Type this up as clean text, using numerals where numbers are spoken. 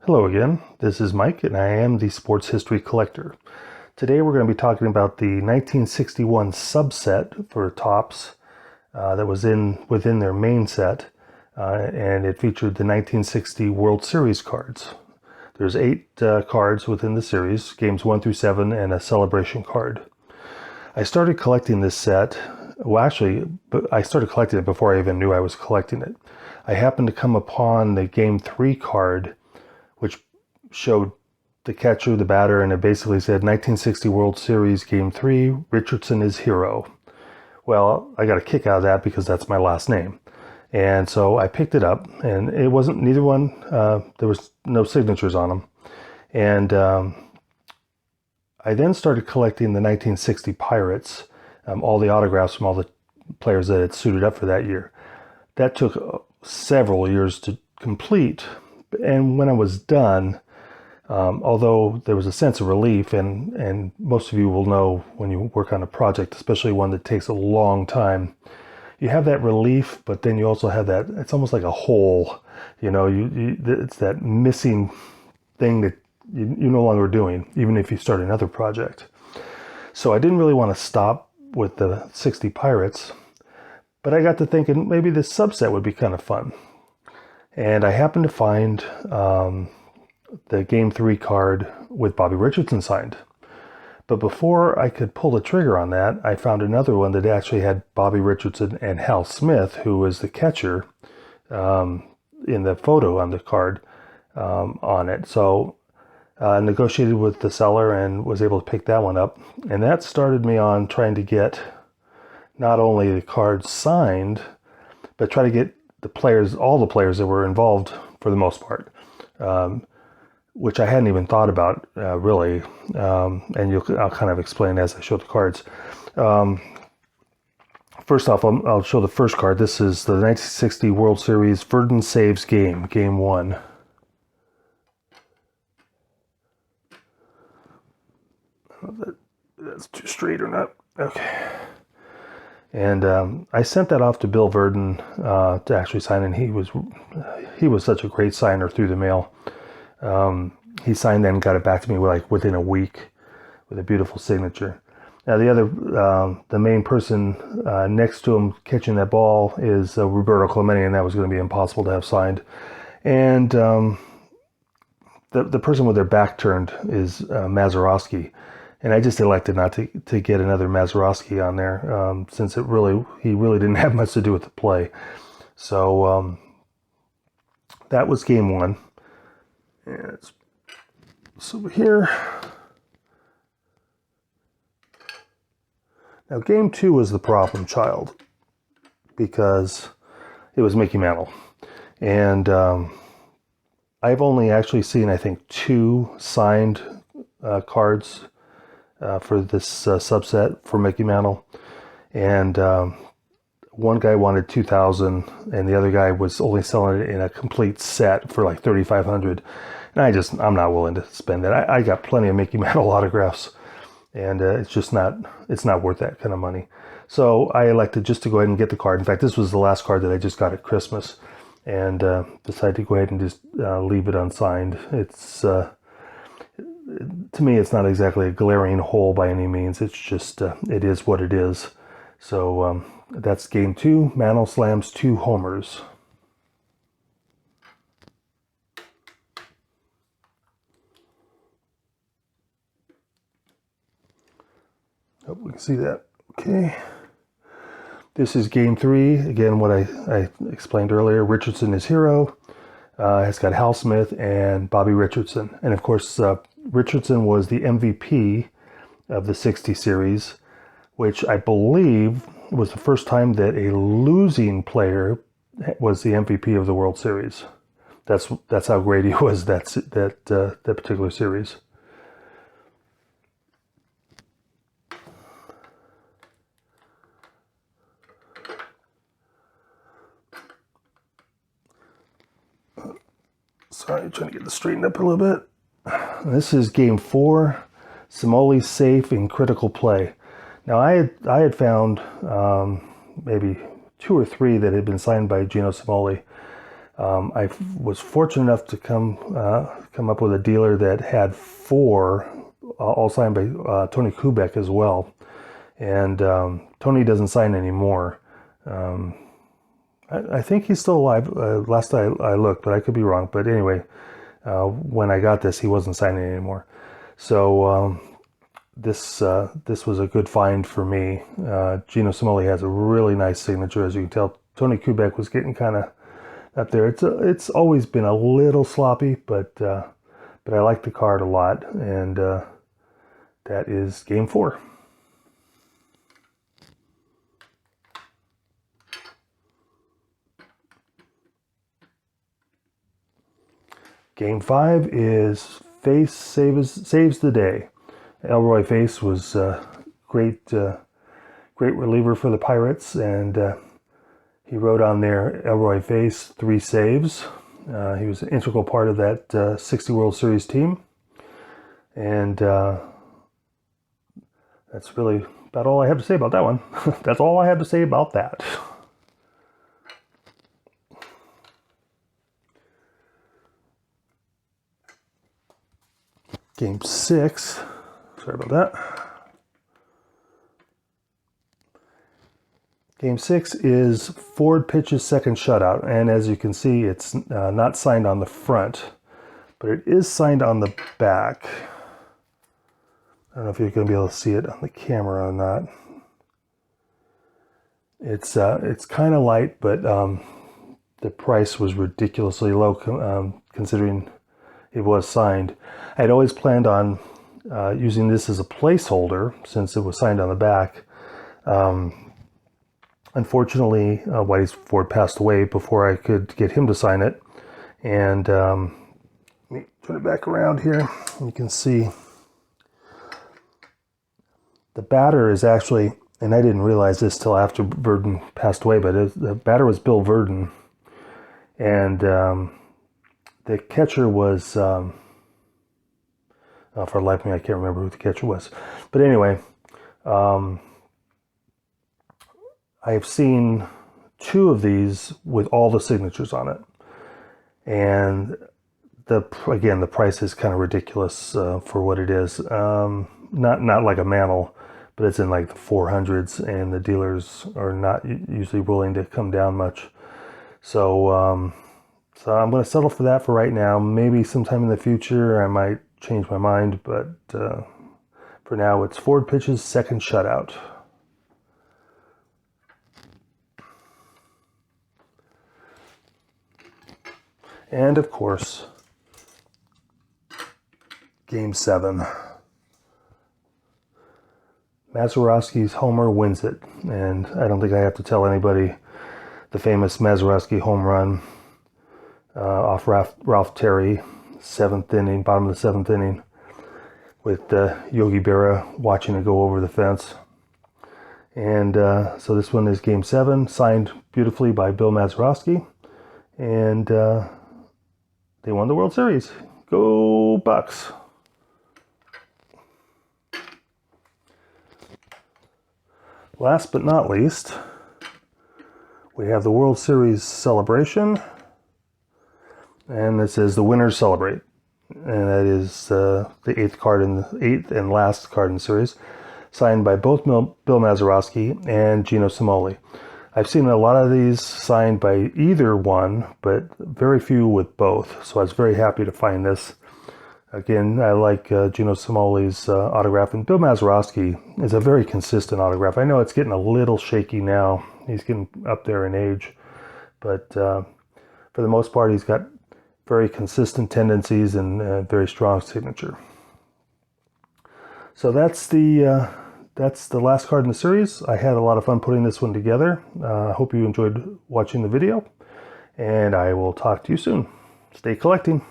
Hello again, this is Mike and I am the Sports History Collector. Today we're going to be talking about the 1961 subset for Topps that was within their main set, and it featured the 1960 World Series cards. There's 8 cards within the series, games 1 through 7 and a celebration card. I started collecting this set, I started collecting it before I even knew I was collecting it. I happened to come upon the Game 3 card, which showed the catcher, the batter, and it basically said 1960 World Series Game 3, Richardson is hero. Well, I got a kick out of that because that's my last name. And so I picked it up, and it wasn't, neither one, there was no signatures on them. And I then started collecting the 1960 Pirates, all the autographs from all the players that had suited up for that year. That took several years to complete. And when I was done, although there was a sense of relief, and most of you will know when you work on a project, especially one that takes a long time, you have that relief, but then you also have that, it's almost like a hole, it's that missing thing that you're no longer doing, even if you start another project. So I didn't really want to stop with the 60 Pirates, but I got to thinking maybe this subset would be kind of fun. And I happened to find the Game 3 card with Bobby Richardson signed. But before I could pull the trigger on that, I found another one that actually had Bobby Richardson and Hal Smith, who was the catcher in the photo on the card on it. So I negotiated with the seller and was able to pick that one up. And that started me on trying to get not only the cards signed, but try to get all the players that were involved for the most part, which I hadn't even thought about really, and I'll kind of explain as I show the cards. First off, I'll show the first card. This is the 1960 World Series Verdon Saves Game 1. I don't know if that's too straight or not. Okay. And I sent that off to Bill Verdon to actually sign, and he was such a great signer through the mail. He signed that and got it back to me within a week with a beautiful signature. Now the main person next to him catching that ball is Roberto Clemente, and that was going to be impossible to have signed. And the person with their back turned is Mazeroski. And I just elected not to get another Mazeroski on there since he really didn't have much to do with the play. So that was Game 1. And it's over here. Now Game 2 was the problem child because it was Mickey Mantle. And I've only actually seen, I think, 2 signed cards for this subset for Mickey Mantle, and one guy wanted 2,000, and the other guy was only selling it in a complete set for like 3,500. And I'm not willing to spend that. I got plenty of Mickey Mantle autographs, and it's not worth that kind of money. So I elected just to go ahead and get the card. In fact, this was the last card that I just got at Christmas, and decided to go ahead and just leave it unsigned. It's to me, it's not exactly a glaring hole by any means. It's just, it is what it is. So that's Game 2. Mantle slams 2 homers. Hope we can see that. Okay. This is Game 3. Again, what I explained earlier. Richardson is hero. It's got Hal Smith and Bobby Richardson. And of course, Richardson was the MVP of the 60 series, which I believe was the first time that a losing player was the MVP of the World Series. That's how great he was that particular series. Sorry, trying to get this straightened up a little bit. This is Game 4, Cimoli safe in critical play. Now I had found maybe 2 or 3 that had been signed by Gino Cimoli. I was fortunate enough to come up with a dealer that had 4, all signed by Tony Kubek as well. And Tony doesn't sign anymore. I think he's still alive. Last I looked, but I could be wrong. But anyway, when I got this, he wasn't signing anymore. So this was a good find for me. Gino Cimoli has a really nice signature, as you can tell. Tony Kubek was getting kind of up there. It's always been a little sloppy, but I like the card a lot, and that is game 4. Game 5 is Face saves the day. Elroy Face was great reliever for the Pirates, and he wrote on there, Elroy Face, 3 saves. He was an integral part of that 60 World Series team. And that's really about all I have to say about that one. That's all I have to say about that. Game 6. Sorry about that. Game 6 is Ford pitches second shutout, and as you can see, it's not signed on the front, but it is signed on the back. I don't know if you're going to be able to see it on the camera or not. It's kind of light, but the price was ridiculously low considering it was signed. I had always planned on using this as a placeholder since it was signed on the back. Unfortunately, Whitey Ford passed away before I could get him to sign it. And let me turn it back around here. You can see the batter is actually, and I didn't realize this till after Verdon passed away, but the batter was Bill Verdon. And the catcher was, for the life of me, I can't remember who the catcher was. But anyway, I have seen 2 of these with all the signatures on it. And again, the price is kind of ridiculous for what it is. Not like a Mantle, but it's in like the 400s, and the dealers are not usually willing to come down much. So I'm going to settle for that for right now. Maybe sometime in the future I might change my mind, but for now it's Ford pitches second shutout. And of course, Game 7. Mazeroski's homer wins it, and I don't think I have to tell anybody the famous Mazeroski home run off Ralph Terry, 7th inning, bottom of the 7th inning, with Yogi Berra watching it go over the fence. And so this one is Game 7, signed beautifully by Bill Mazeroski, and they won the World Series. Go Bucks! Last but not least, we have the World Series celebration. And this is the Winners Celebrate. And that is the 8th and last card in the series, signed by both Bill Mazeroski and Gino Cimoli. I've seen a lot of these signed by either one, but very few with both. So I was very happy to find this. Again, I like Gino Cimoli's autograph, and Bill Mazeroski is a very consistent autograph. I know it's getting a little shaky now. He's getting up there in age, but for the most part, he's got very consistent tendencies and very strong signature. So that's the last card in the series. I had a lot of fun putting this one together. I hope you enjoyed watching the video, and I will talk to you soon. Stay collecting.